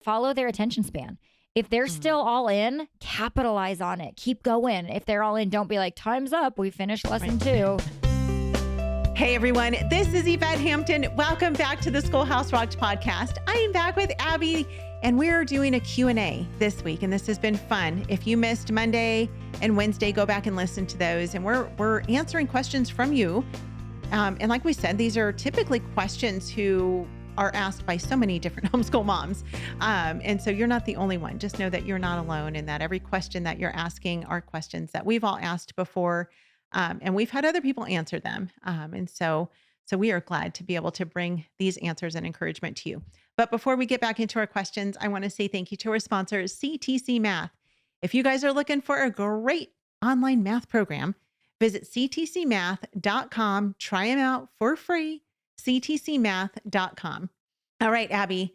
follow their attention span. If they're still all in, capitalize on it. Keep going. If they're all in, don't be like, time's up. We finished lesson 2. Hey everyone, this is Yvette Hampton. Welcome back to the Schoolhouse Rocked podcast. I am back with Aby, and we're doing a Q&A this week, and this has been fun. If you missed Monday and Wednesday, go back and listen to those, and we're answering questions from you. And like we said, these are typically questions who are asked by so many different homeschool moms. And so you're not the only one. Just know that you're not alone, and that every question that you're asking are questions that we've all asked before. And we've had other people answer them. And so we are glad to be able to bring these answers and encouragement to you. But before we get back into our questions, I want to say thank you to our sponsor, CTC Math. If you guys are looking for a great online math program, visit ctcmath.com. Try them out for free, ctcmath.com. All right, Aby,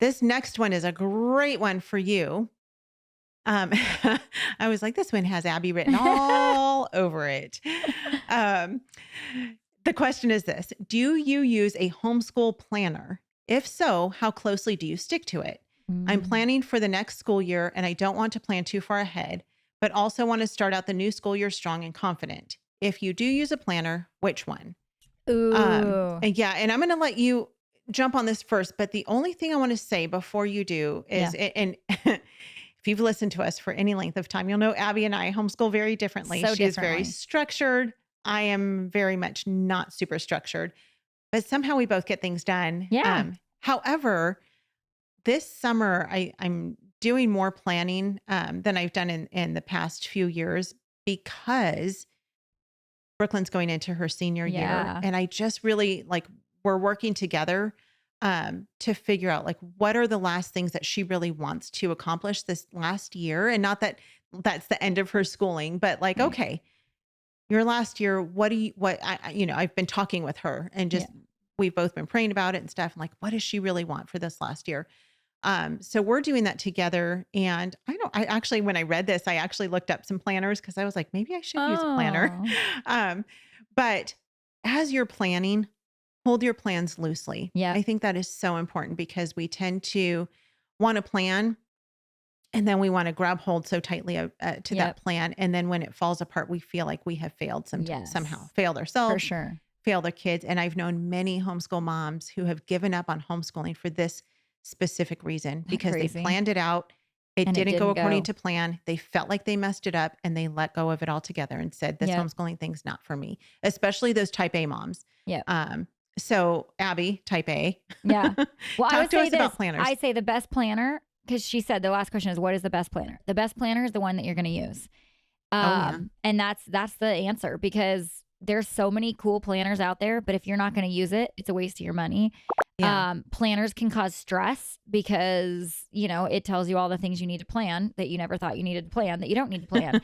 this next one is a great one for you. I was like, this one has Aby written all over it. The question is this: do you use a homeschool planner? If so, how closely do you stick to it? I'm planning for the next school year, and I don't want to plan too far ahead, but also want to start out the new school year strong and confident. If you do use a planner, which one? Ooh. And I'm going to let you jump on this first, but the only thing I want to say before you do is, and if you've listened to us for any length of time, you'll know Aby and I homeschool very differently. She is very structured. I am very much not super structured, but somehow we both get things done. Yeah. However, this summer I'm doing more planning than I've done in the past few years, because Brooklyn's going into her senior year. And I just really we're working together to figure out what are the last things that she really wants to accomplish this last year. And not that that's the end of her schooling, but okay, your last year, I've been talking with her, and just, we've both been praying about it and stuff. And what does she really want for this last year? So we're doing that together. And I actually, when I read this, I actually looked up some planners, because I was like, maybe I should use a planner. But as you're planning, hold your plans loosely. Yeah. I think that is so important, because we tend to want to plan, and then we want to grab hold so tightly to that plan. And then when it falls apart, we feel like we have failed somehow, failed ourselves, for sure, failed our kids. And I've known many homeschool moms who have given up on homeschooling for this specific reason, because they planned it out. It didn't go according to plan. They felt like they messed it up, and they let go of it altogether and said, this homeschooling thing's not for me, especially those type A moms. Yeah. So Aby, type A. Yeah. Well, Talk to us about planners. I say the best planner, because she said the last question is, what is the best planner? The best planner is the one that you're going to use. And that's the answer, because there's so many cool planners out there, but if you're not going to use it, it's a waste of your money. Yeah. Planners can cause stress, because, it tells you all the things you need to plan that you never thought you needed to plan, that you don't need to plan.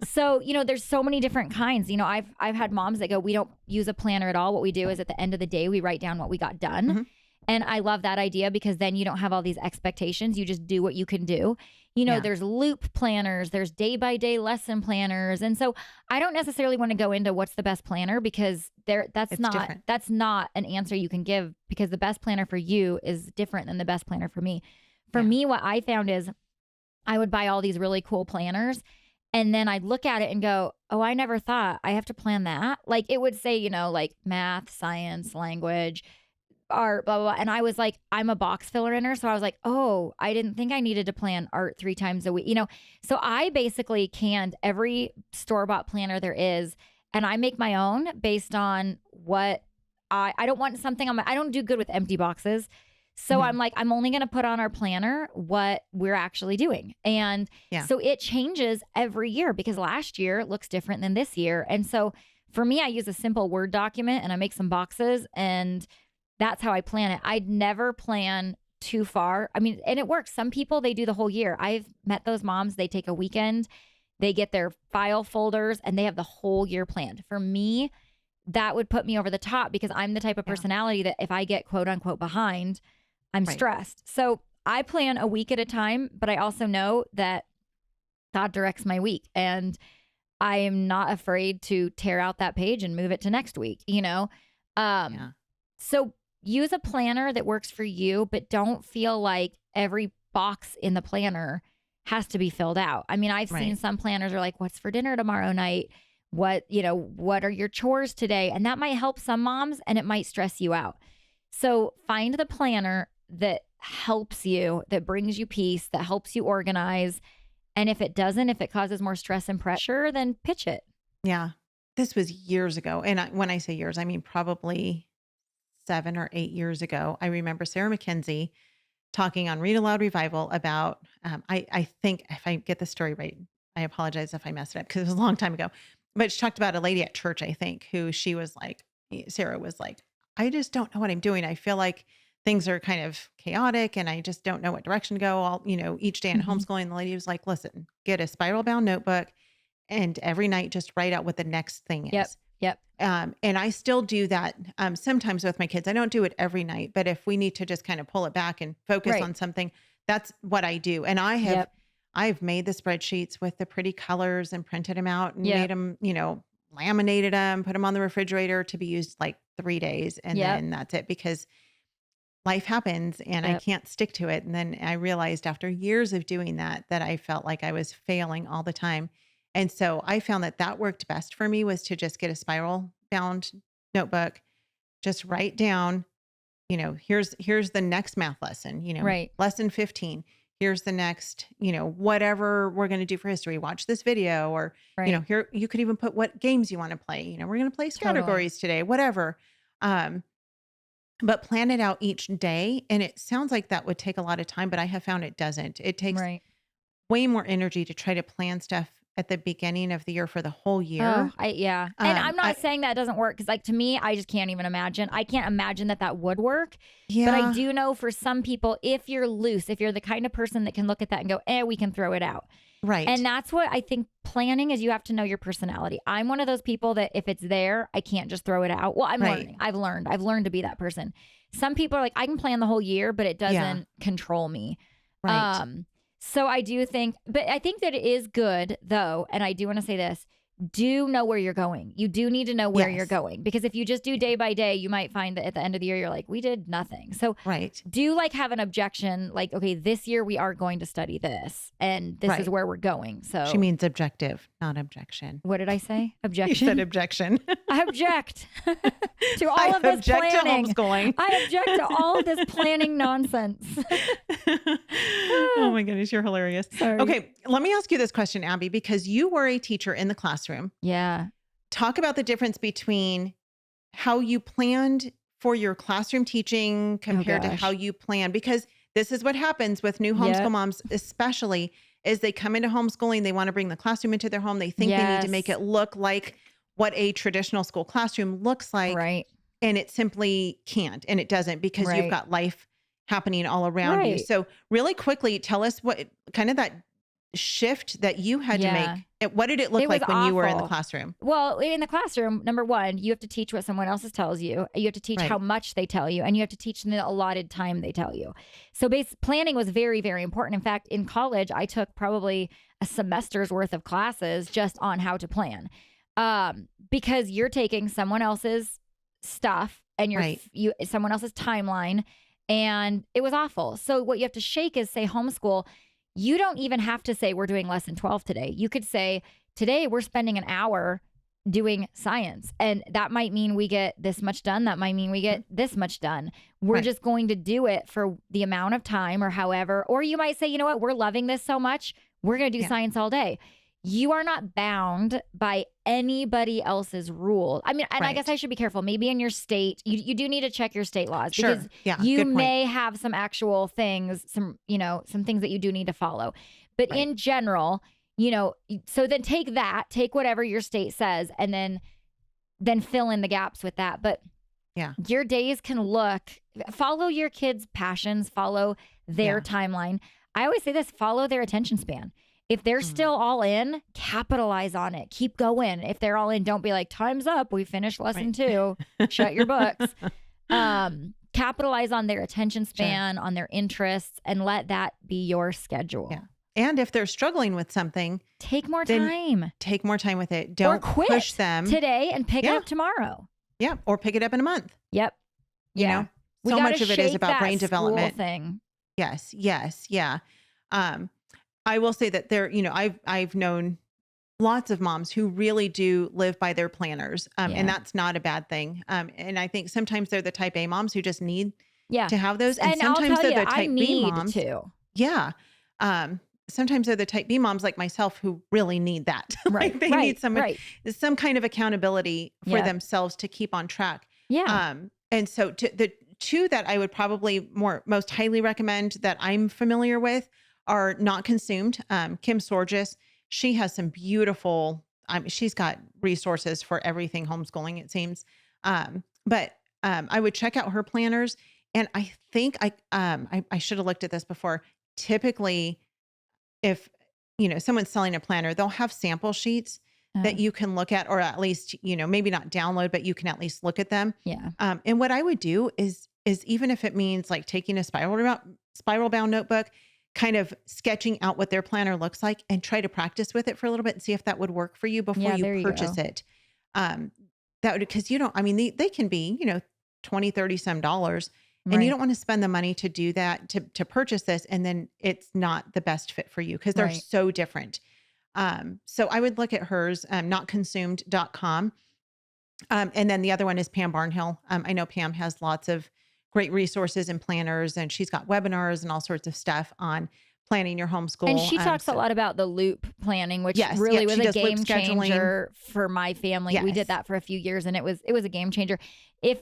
So, there's so many different kinds. I've had moms that go, we don't use a planner at all. What we do is, at the end of the day, we write down what we got done. Mm-hmm. And I love that idea, because then you don't have all these expectations. You just do what you can do. There's loop planners, there's day-by-day lesson planners. And so I don't necessarily want to go into what's the best planner, because that's not an answer you can give, because the best planner for you is different than the best planner for me. For me, what I found is I would buy all these really cool planners, and then I'd look at it and go, oh, I never thought I have to plan that. It would say, math, science, language, art, blah, blah, blah. And I was like, I'm a box filler inner. So I was like, oh, I didn't think I needed to plan art 3 times a week, So I basically canned every store-bought planner there is. And I make my own based on what I don't want something I don't do good with empty boxes. So I'm like, I'm only going to put on our planner what we're actually doing. And so it changes every year, because last year looks different than this year. And so for me, I use a simple Word document, and I make some boxes, and that's how I plan it. I'd never plan too far. I mean, and it works. Some people, they do the whole year. I've met those moms. They take a weekend, they get their file folders, and they have the whole year planned. For me, that would put me over the top, because I'm the type of personality that if I get quote unquote behind, I'm stressed. So I plan a week at a time, but I also know that God directs my week, and I am not afraid to tear out that page and move it to next week, So use a planner that works for you, but don't feel like every box in the planner has to be filled out. I mean, I've seen some planners are like, what's for dinner tomorrow night? What are your chores today? And that might help some moms and it might stress you out. So find the planner that helps you, that brings you peace, that helps you organize. And if it doesn't, if it causes more stress and pressure, then pitch it. Yeah. This was years ago. And when I say years, I mean probably 7 or 8 years ago. I remember Sarah McKenzie talking on Read Aloud Revival about, I think if I get the story right, I apologize if I messed it up because it was a long time ago. But she talked about a lady at church, I think, who she was like, Sarah was like, I just don't know what I'm doing. I feel like things are kind of chaotic and I just don't know what direction to go. Each day in homeschooling, the lady was like, listen, get a spiral bound notebook and every night just write out what the next thing is. Yep. And I still do that sometimes with my kids. I don't do it every night, but if we need to just kind of pull it back and focus on something, that's what I do. And I've made the spreadsheets with the pretty colors and printed them out and made them, laminated them, put them on the refrigerator to be used like 3 days. And then that's it because life happens and I can't stick to it. And then I realized after years of doing that I felt like I was failing all the time. And so I found that worked best for me was to just get a spiral bound notebook, just write down, here's the next math lesson, lesson 15. Here's the next, whatever we're going to do for history, watch this video or, here you could even put what games you want to play. We're going to play categories today, whatever. But plan it out each day. And it sounds like that would take a lot of time, but I have found it doesn't. It takes way more energy to try to plan stuff at the beginning of the year for the whole year. And I'm not saying that doesn't work because to me, I just can't even imagine. I can't imagine that would work. Yeah. But I do know for some people, if you're loose, if you're the kind of person that can look at that and go, we can throw it out. Right. And that's what I think planning is. You have to know your personality. I'm one of those people that if it's there, I can't just throw it out. Well, I'm learning. I've learned to be that person. Some people are like, I can plan the whole year, but it doesn't control me. Right. So I do think, but I think that it is good though. And I do want to say this, do know where you're going. You do need to know where you're going because if you just do day by day, you might find that at the end of the year, you're like, we did nothing. So do have an objection. Like, okay, this year we are going to study this and this is where we're going. So she means objective, not objection. What did I say? Objection. You said objection. I object to all of this planning. To homeschooling. I object to all of this planning nonsense. Oh my goodness, you're hilarious. Sorry. Okay, let me ask you this question, Abby, because you were a teacher in the classroom. Yeah. Talk about the difference between how you planned for your classroom teaching compared to how you plan, because this is what happens with new homeschool moms, especially is they come into homeschooling. They want to bring the classroom into their home. They think they need to make it look like what a traditional school classroom looks like. Right. And it simply can't. And it doesn't because you've got life happening all around you. So really quickly, tell us what kind of that shift that you had to make. What did it look like when you were in the classroom? Well, in the classroom, number one, you have to teach what someone else tells you. You have to teach how much they tell you, and you have to teach the allotted time they tell you. So planning was very, very important. In fact, in college, I took probably a semester's worth of classes just on how to plan. Because you're taking someone else's stuff and someone else's timeline, and it was awful. So what you have to shake is say homeschool. You don't even have to say we're doing lesson 12 today. You could say today we're spending an hour doing science, and that might mean we get this much done. That might mean we get this much done. We're just going to do it for the amount of time or however, or you might say, you know what, we're loving this so much, we're going to do science all day. You are not bound by anybody else's rule. I mean, and I guess I should be careful. Maybe in your state, you do need to check your state laws because you may have some actual things, some things that you do need to follow. But in general, so then take whatever your state says and then fill in the gaps with that. But your days can follow your kids' passions, follow their timeline. I always say this, follow their attention span. If they're still all in, capitalize on it. Keep going. If they're all in, don't be like, time's up. We finished lesson 2. Shut your books. Capitalize on their attention span, on their interests, and let that be your schedule. Yeah. And if they're struggling with something, take more time. Take more time with it. Don't push them today and pick it up tomorrow. Yeah. Or pick it up in a month. Yep. You know, so much of it is about brain development. Thing. Yes. Yes. Yeah. Um, I will say that I've known lots of moms who really do live by their planners. And Yeah. that's not a bad thing. And I think sometimes they're the type A moms who just need Yeah. to have those. And And I'll sometimes tell they're you, the I type B need moms. to. Yeah. Sometimes they're the type B moms like myself who really need that. Right. Like they need some kind of accountability for themselves to keep on track. Yeah. And so the two that I would probably most highly recommend that I'm familiar with are Not Consumed. Kim Sorges, she has some beautiful, she's got resources for everything homeschooling, it seems. But I would check out her planners. And I think I should have looked at this before. Typically, if someone's selling a planner, they'll have sample sheets that you can look at, or at least maybe not download, but you can at least look at them. Yeah. And what I would do is even if it means like taking a spiral bound notebook, kind of sketching out what their planner looks like, and try to practice with it for a little bit and see if that would work for you before you purchase it. That would, because they can be 20, 30 some dollars. And you don't want to spend the money to do that, to purchase this, and then it's not the best fit for you because they're so different. So I would look at hers, notconsumed.com. And then the other one is Pam Barnhill. I know Pam has lots of great resources and planners, and she's got webinars and all sorts of stuff on planning your homeschool. And she talks a lot about the loop planning, which really was a game changer for my family. We did that for a few years, and it was a game changer.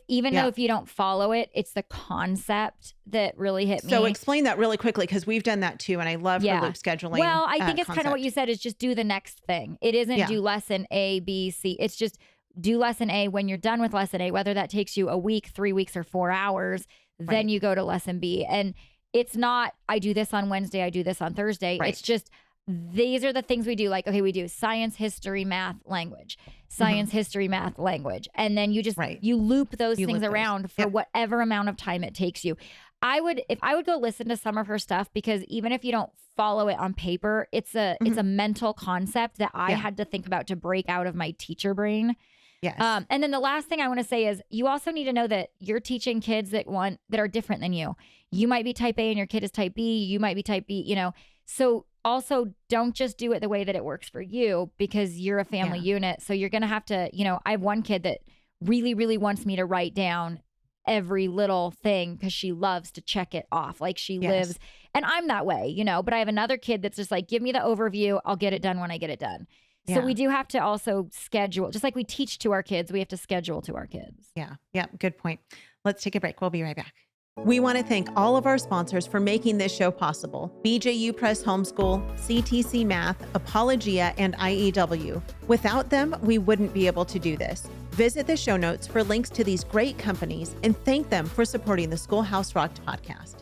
Even though if you don't follow it, it's the concept that really hit me. So explain that really quickly, because we've done that too, and I love her loop scheduling. Well, I think it's kind of what you said, is just do the next thing. It isn't do lesson A, B, C. It's just do lesson A. When you're done with lesson A, whether that takes you a week, 3 weeks, or 4 hours, then you go to lesson B. And it's not, I do this on Wednesday, I do this on Thursday. It's just, these are the things we do. Like, okay, we do science, history, math, language, science, history, math, language. And then you just, you loop those things around for whatever amount of time it takes you. If I would go listen to some of her stuff, because even if you don't follow it on paper, it's a mental concept that I had to think about to break out of my teacher brain. Yes. And then the last thing I want to say is, you also need to know that you're teaching kids that are different than you. You might be type A and your kid is type B. You might be type B, So also don't just do it the way that it works for you, because you're a family unit. So you're going to have to, I have one kid that really, really wants me to write down every little thing because she loves to check it off. Like she lives, and I'm that way, but I have another kid that's just like, give me the overview. I'll get it done when I get it done. So we do have to also schedule, just like we teach to our kids, we have to schedule to our kids. Yeah. Yeah. Good point. Let's take a break. We'll be right back. We want to thank all of our sponsors for making this show possible: BJU Press Homeschool, CTC Math, Apologia, and IEW. Without them, we wouldn't be able to do this. Visit the show notes for links to these great companies and thank them for supporting the Schoolhouse Rocked podcast.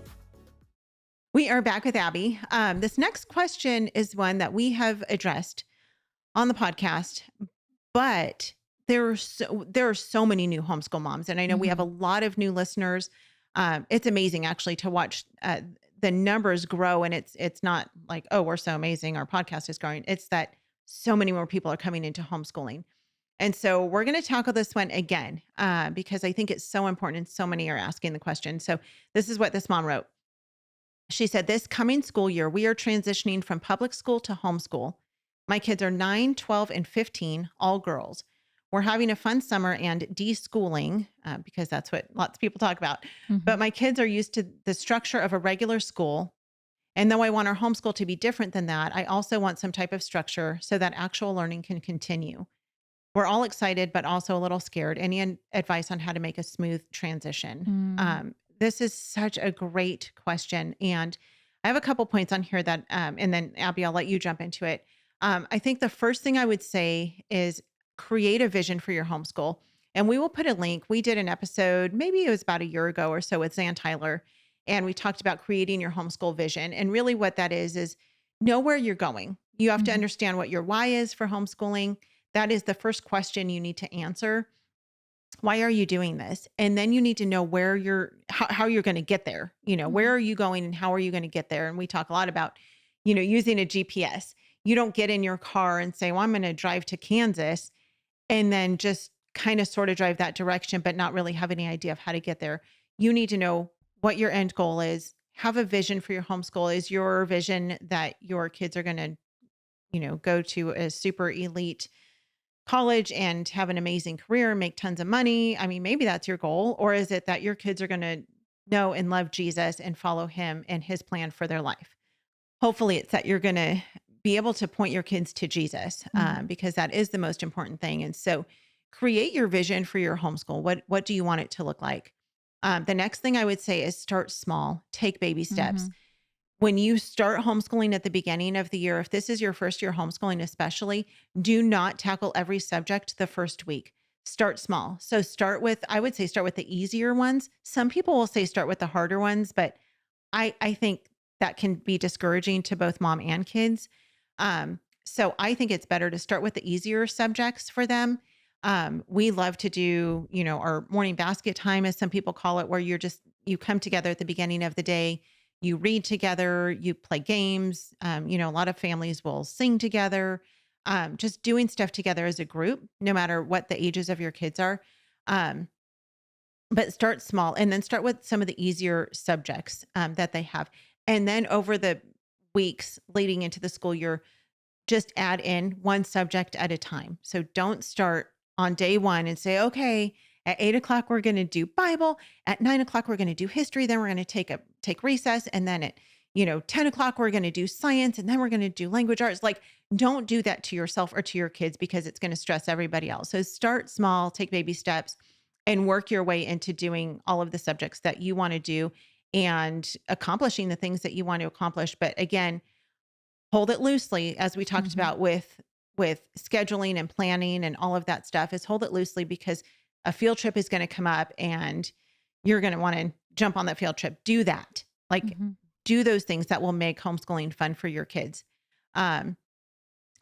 We are back with Aby. This next question is one that we have addressed on the podcast, but there are so many new homeschool moms, and I know we have a lot of new listeners. It's amazing actually to watch the numbers grow, and it's not like, oh, we're so amazing, our podcast is growing. It's that so many more people are coming into homeschooling. And so we're going to tackle this one again because I think it's so important, and so many are asking the question. So this is what this mom wrote. She said, this coming school year, we are transitioning from public school to homeschool. My kids are 9, 12, and 15, all girls. We're having a fun summer and deschooling because that's what lots of people talk about. But my kids are used to the structure of a regular school. And though I want our homeschool to be different than that, I also want some type of structure so that actual learning can continue. We're all excited, but also a little scared. Any advice on how to make a smooth transition? This is such a great question. And I have a couple points on here that, and then Aby, I'll let you jump into it. I think the first thing I would say is create a vision for your homeschool. And we will put a link. We did an episode, maybe it was about a year ago or so, with Zan Tyler. And we talked about creating your homeschool vision. And really what that is know where you're going. You have to understand what your why is for homeschooling. That is the first question you need to answer. Why are you doing this? And then you need to know where how you're going to get there. Where are you going and how are you going to get there? And we talk a lot about, using a GPS. You don't get in your car and say, well, I'm going to drive to Kansas and then just kind of sort of drive that direction, but not really have any idea of how to get there. You need to know what your end goal is, have a vision for your homeschool. Is your vision that your kids are going to, go to a super elite college and have an amazing career, make tons of money? I mean, maybe that's your goal. Or is it that your kids are going to know and love Jesus and follow him and his plan for their life? Hopefully it's that you're going to be able to point your kids to Jesus, because that is the most important thing. And so create your vision for your homeschool. What do you want it to look like? The next thing I would say is start small, take baby steps. When you start homeschooling at the beginning of the year, if this is your first year homeschooling, especially, do not tackle every subject the first week. Start small. So I would say start with the easier ones. Some people will say start with the harder ones, but I think that can be discouraging to both mom and kids. So I think it's better to start with the easier subjects for them. We love to do, our morning basket time, as some people call it, where you come together at the beginning of the day, you read together, you play games. A lot of families will sing together, just doing stuff together as a group, no matter what the ages of your kids are. But start small and then start with some of the easier subjects that they have. And then over the weeks leading into the school year, just add in one subject at a time. So don't start on day one and say, okay, at 8:00, we're going to do Bible. At 9:00, we're going to do history. Then we're going to take recess. And then at, 10:00, we're going to do science. And then we're going to do language arts. Like, don't do that to yourself or to your kids, because it's going to stress everybody else. So start small, take baby steps, and work your way into doing all of the subjects that you want to do and accomplishing the things that you want to accomplish. But again, hold it loosely, as we talked about with scheduling and planning and all of that stuff, is hold it loosely, because a field trip is going to come up and you're going to want to jump on that field trip. Do that. Do those things that will make homeschooling fun for your kids. The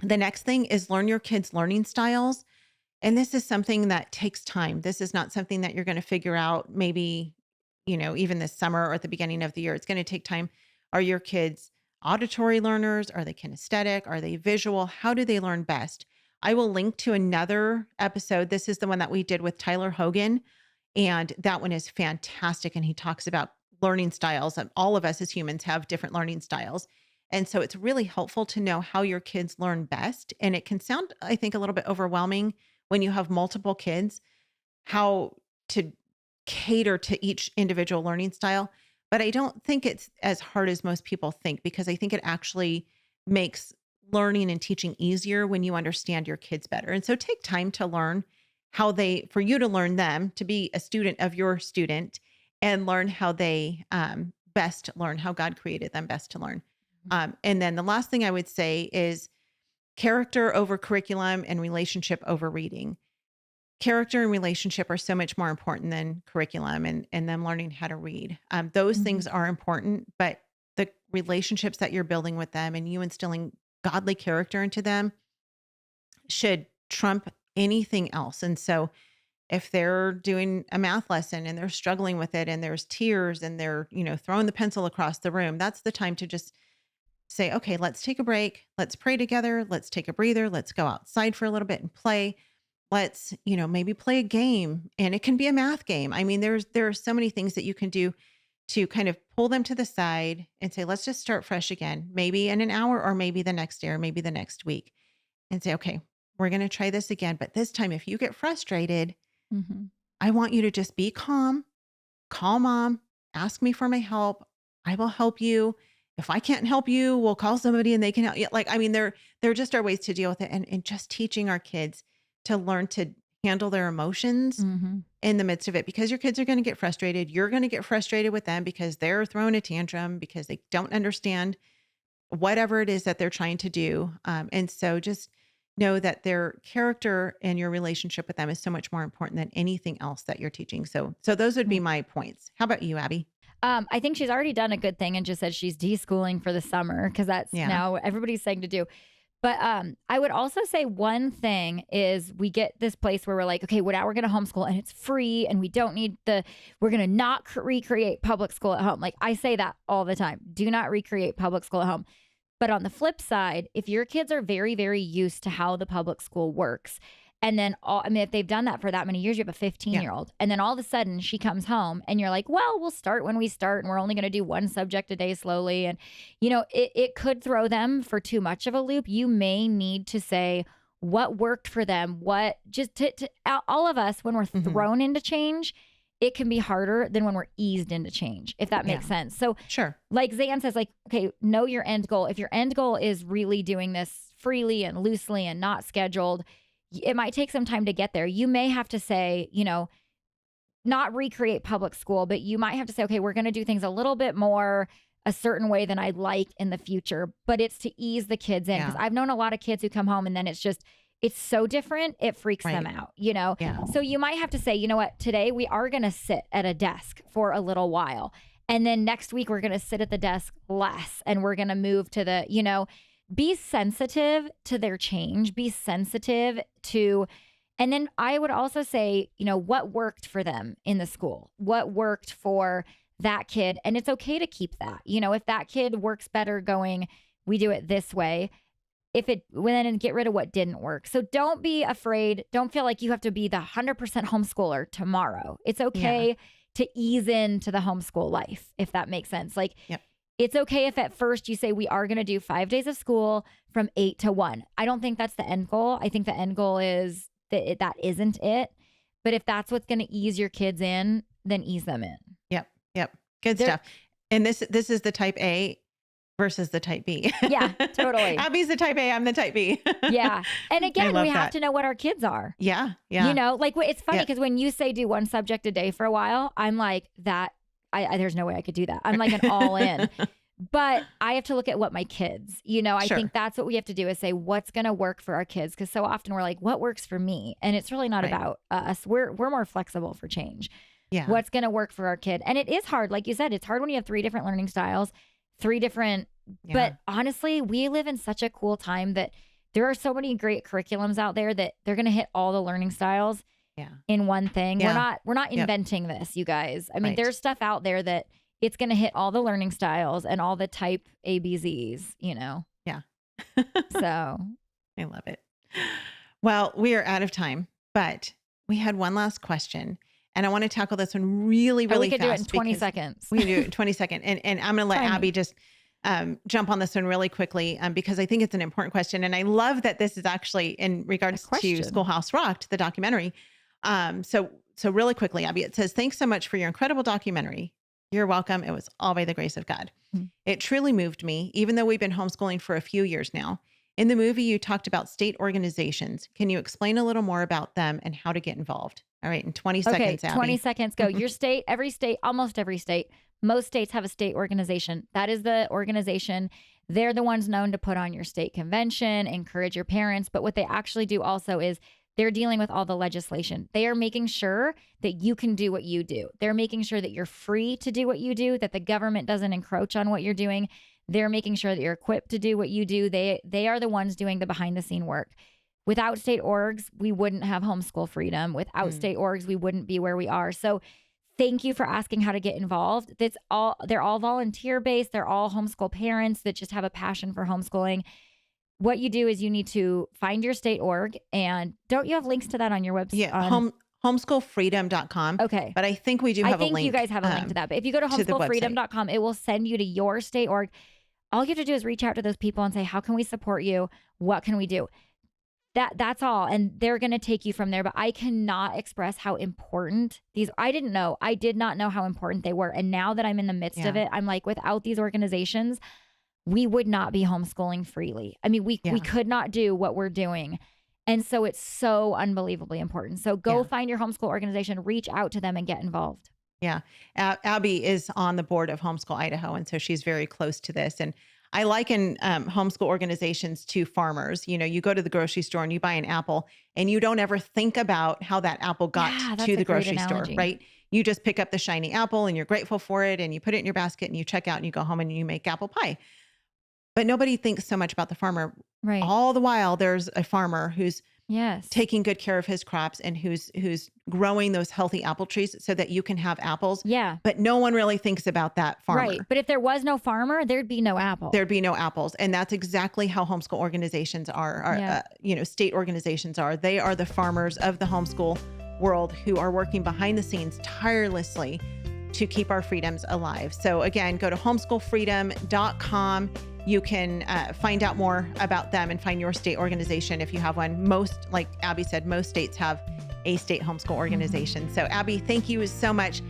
next thing is learn your kids' learning styles. And this is something that takes time. This is not something that you're going to figure out maybe, even this summer or at the beginning of the year. It's going to take time. Are your kids auditory learners? Are they kinesthetic? Are they visual? How do they learn best? I will link to another episode. This is the one that we did with Tyler Hogan. And that one is fantastic. And he talks about learning styles. And all of us as humans have different learning styles. And so it's really helpful to know how your kids learn best. And it can sound, I think, a little bit overwhelming when you have multiple kids, how to cater to each individual learning style. But I don't think it's as hard as most people think, because I think it actually makes learning and teaching easier when you understand your kids better. And so take time to learn for you to learn them, to be a student of your student, and learn how they best learn, how God created them best to learn. And then the last thing I would say is character over curriculum and relationship over reading. Character and relationship are so much more important than curriculum and them learning how to read. Those things are important, but the relationships that you're building with them and you instilling godly character into them should trump anything else. And so if they're doing a math lesson and they're struggling with it and there's tears and they're, throwing the pencil across the room, that's the time to just say, okay, let's take a break. Let's pray together. Let's take a breather. Let's go outside for a little bit and play. Let's, maybe play a game, and it can be a math game. I mean, there are so many things that you can do to kind of pull them to the side and say, let's just start fresh again, maybe in an hour or maybe the next day or maybe the next week, and say, okay, we're going to try this again. But this time, if you get frustrated, I want you to just be calm, call mom, ask me for my help. I will help you. If I can't help you, we'll call somebody and they can help you. There just are ways to deal with it. And just teaching our kids to learn to handle their emotions in the midst of it, because your kids are going to get frustrated. You're going to get frustrated with them because they're throwing a tantrum because they don't understand whatever it is that they're trying to do. And so just know that their character and your relationship with them is so much more important than anything else that you're teaching. So those would be my points. How about you, Aby? I think she's already done a good thing and just said she's deschooling for the summer, because that's now what everybody's saying to do. But I would also say one thing is we get this place where we're like, okay, well, now we're going to homeschool and it's free and we don't need we're going to not recreate public school at home. Like, I say that all the time. Do not recreate public school at home. But on the flip side, if your kids are very, very used to how the public school works And then if they've done that for that many years, you have a 15-year-old. And then all of a sudden she comes home and you're like, well, we'll start when we start and we're only going to do one subject a day slowly. And, it could throw them for too much of a loop. You may need to say what worked for them, all of us, when we're thrown into change, it can be harder than when we're eased into change, if that makes sense. So sure. Like Zan says, like, okay, know your end goal. If your end goal is really doing this freely and loosely and not scheduled, it might take some time to get there. You may have to say, not recreate public school, but you might have to say, okay, we're going to do things a little bit more a certain way than I'd like in the future, but it's to ease the kids in. Because I've known a lot of kids who come home and then it's so different, it freaks them out, Yeah. So you might have to say, you know what, today we are going to sit at a desk for a little while. And then next week we're going to sit at the desk less and we're going to move to be sensitive to their change, be sensitive to, and then I would also say, what worked for them in the school, what worked for that kid. And it's okay to keep that, if that kid works better going, we do it this way, then get rid of what didn't work. So don't be afraid. Don't feel like you have to be the 100% homeschooler tomorrow. It's okay to ease into the homeschool life, if that makes sense. Like, it's okay if at first you say we are going to do 5 days of school from 8 to 1. I don't think that's the end goal. I think the end goal is that isn't it. But if that's what's going to ease your kids in, then ease them in. Yep. Good stuff. And this is the type A versus the type B. Yeah, totally. Abby's the type A. I'm the type B. Yeah. And again, we have to know what our kids are. Yeah. It's funny because when you say do one subject a day for a while, I'm like there's no way I could do that. I'm like an all in, but I have to look at what my kids, I think that's what we have to do is say, what's going to work for our kids? Cause so often we're like, what works for me? And it's really not about us. We're more flexible for change. Yeah. What's going to work for our kid? And it is hard. Like you said, it's hard when you have 3 different learning styles, 3 different, but honestly, we live in such a cool time that there are so many great curriculums out there that they're going to hit all the learning styles in one thing. We're not inventing this, you guys. I mean, there's stuff out there that it's going to hit all the learning styles and all the type ABZs, Yeah. So I love it. Well, we are out of time, but we had one last question. And I want to tackle this one really, really fast. We could do it in 20 seconds. We can do it in 20 seconds. And I'm going to let Abby just jump on this one really quickly because I think it's an important question. And I love that this is actually in regards to Schoolhouse Rocked, the documentary. So really quickly, Abby, it says, thanks so much for your incredible documentary. You're welcome. It was all by the grace of God. Mm-hmm. It truly moved me, even though we've been homeschooling for a few years now. In the movie, you talked about state organizations. Can you explain a little more about them and how to get involved? All right. In 20 seconds, Abby. 20 seconds, go. Your state, almost every state, most states have a state organization. That is the organization. They're the ones known to put on your state convention, encourage your parents. But what they actually do also is they're dealing with all the legislation. They are making sure that you can do what you do. They're making sure that you're free to do what you do, that the government doesn't encroach on what you're doing. They're making sure that you're equipped to do what you do. They are the ones doing the behind the scene work. Without state orgs, we wouldn't have homeschool freedom. Without state orgs, we wouldn't be where we are. So thank you for asking how to get involved. They're all volunteer based. They're all homeschool parents that just have a passion for homeschooling. What you do is you need to find your state org, and don't you have links to that on your website? Yeah, homeschoolfreedom.com. Okay. But I think we do have a link. I think you guys have a link to that. But if you go to homeschoolfreedom.com, it will send you to your state org. All you have to do is reach out to those people and say, how can we support you? What can we do? That's all. And they're going to take you from there. But I cannot express how important I did not know how important they were. And now that I'm in the midst of it, I'm like, without these organizations, we would not be homeschooling freely. I mean, we could not do what we're doing. And so it's so unbelievably important. So go find your homeschool organization, reach out to them and get involved. Yeah. Abby is on the board of Homeschool Idaho. And so she's very close to this. And I liken homeschool organizations to farmers. You go to the grocery store and you buy an apple and you don't ever think about how that apple got to the grocery store, right? You just pick up the shiny apple and you're grateful for it and you put it in your basket and you check out and you go home and you make apple pie. But nobody thinks so much about the farmer. Right. All the while, there's a farmer who's Yes. taking good care of his crops and who's growing those healthy apple trees so that you can have apples. Yeah. But no one really thinks about that farmer. Right. But if there was no farmer, there'd be no apple. There'd be no apples. And that's exactly how homeschool organizations are, state organizations are. They are the farmers of the homeschool world who are working behind the scenes tirelessly to keep our freedoms alive. So again, go to homeschoolfreedom.com. You can find out more about them and find your state organization if you have one. Most, like Aby said, most states have a state homeschool organization. So Aby, thank you so much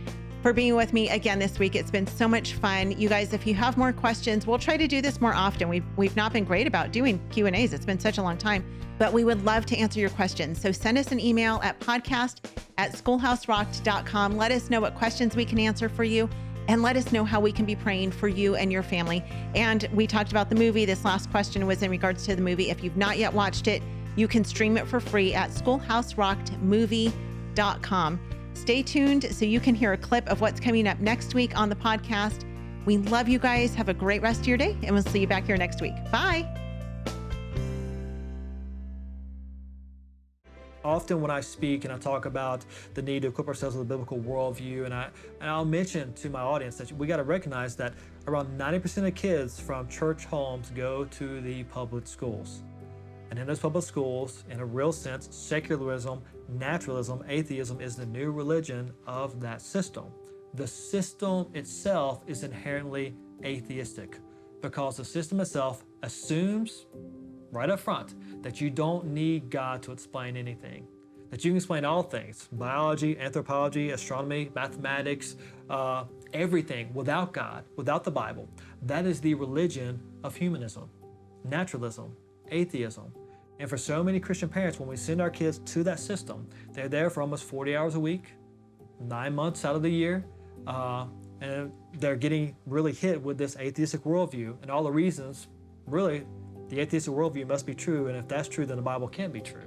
for being with me again this week. It's been so much fun. You guys, if you have more questions, we'll try to do this more often. We've not been great about doing Q&As. It's been such a long time, but we would love to answer your questions. So send us an email at podcast@schoolhouserocked.com. Let us know what questions we can answer for you, and let us know how we can be praying for you and your family. And we talked about the movie. This last question was in regards to the movie. If you've not yet watched it, you can stream it for free at schoolhouserockedmovie.com. Stay tuned so you can hear a clip of what's coming up next week on the podcast. We love you guys. Have a great rest of your day, and we'll see you back here next week. Bye. Often when I speak and I talk about the need to equip ourselves with a biblical worldview, and I'll mention to my audience that we got to recognize that around 90% of kids from church homes go to the public schools. And in those public schools, in a real sense, secularism, naturalism, atheism is the new religion of that system. The system itself is inherently atheistic because the system itself assumes right up front that you don't need God to explain anything, that you can explain all things, biology, anthropology, astronomy, mathematics, everything without God, without the Bible. That is the religion of humanism, naturalism, atheism. And for so many Christian parents, when we send our kids to that system, they're there for almost 40 hours a week, 9 months out of the year, and they're getting really hit with this atheistic worldview and all the reasons, really, the atheistic worldview must be true, and if that's true, then the Bible can't be true.